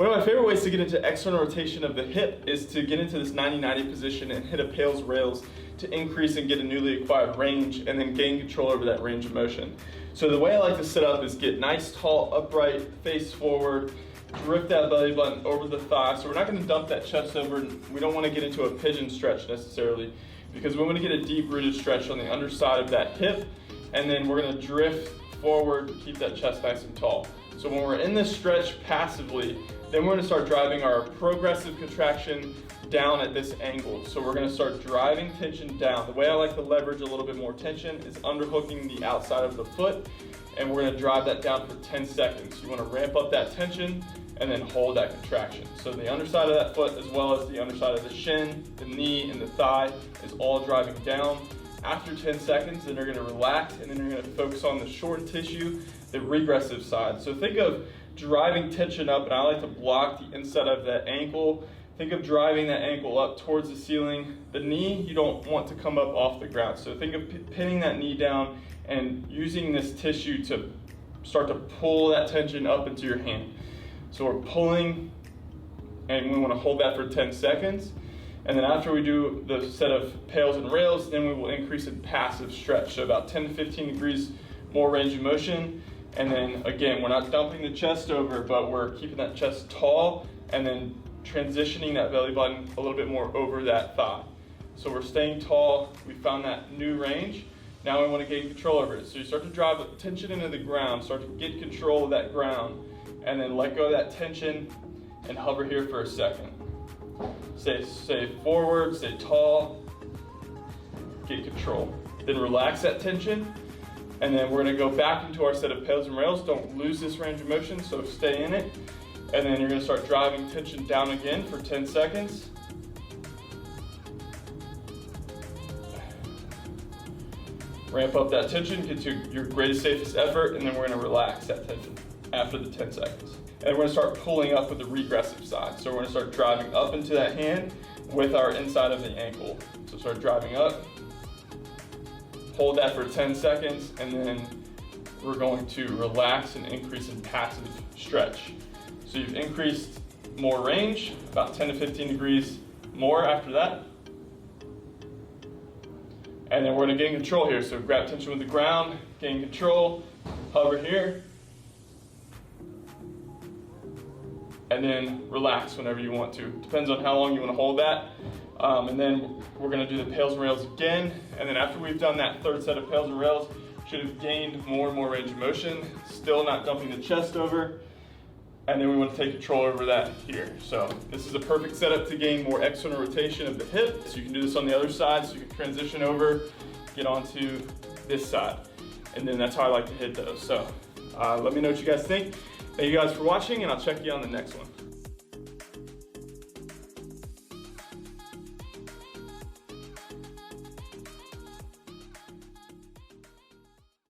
One of my favorite ways to get into external rotation of the hip is to get into this 90-90 position and hit a PAILs rails to increase and get a newly acquired range and then gain control over that range of motion. So the way I like to set up is get nice, tall, upright, face forward, drift that belly button over the thigh. So we're not going to dump that chest over. We don't want to get into a pigeon stretch necessarily, because we want to get a deep rooted stretch on the underside of that hip, and then we're going to drift forward, keep that chest nice and tall. So when we're in this stretch passively, then we're going to start driving our progressive contraction down at this angle. So we're going to start driving tension down. The way I like to leverage a little bit more tension is underhooking the outside of the foot, and we're going to drive that down for 10 seconds. You want to ramp up that tension and then hold that contraction. So the underside of that foot as well as the underside of the shin, the knee, and the thigh is all driving down. After 10 seconds, then you're going to relax, and then you're going to focus on the short tissue, the regressive side. So think of driving tension up, and I like to block the inside of that ankle. Think of driving that ankle up towards the ceiling. The knee, you don't want to come up off the ground. So think of pinning that knee down and using this tissue to start to pull that tension up into your hand. So we're pulling, and we want to hold that for 10 seconds. And then after we do the set of PAILs and rails, then we will increase in passive stretch. So about 10 to 15 degrees more range of motion. And then again, we're not dumping the chest over, but we're keeping that chest tall and then transitioning that belly button a little bit more over that thigh. So we're staying tall. We found that new range. Now we want to gain control over it. So you start to drive tension into the ground, start to get control of that ground, and then let go of that tension and hover here for a second. Stay forward, stay tall, get control. Then relax that tension, and then we're going to go back into our set of PAILs and rails. Don't lose this range of motion, so stay in it. And then you're going to start driving tension down again for 10 seconds. Ramp up that tension, get to your greatest, safest effort, and then we're going to relax that tension after the 10 seconds. And we're going to start pulling up with the regressive side. So we're going to start driving up into that hand with our inside of the ankle. So start driving up, hold that for 10 seconds, and then we're going to relax and increase in passive stretch. So you've increased more range, about 10 to 15 degrees more after that. And then we're going to gain control here. So grab tension with the ground, gain control, hover here, and then relax whenever you want to. Depends on how long you want to hold that. And then we're going to do the PAILs and rails again. And then after we've done that third set of PAILs and rails, should have gained more and more range of motion, still not dumping the chest over. And then we want to take control over that here. So this is a perfect setup to gain more external rotation of the hip. So you can do this on the other side, so you can transition over, get onto this side. And then that's how I like to hit those. So let me know what you guys think. Thank you guys for watching, and I'll check you on the next one.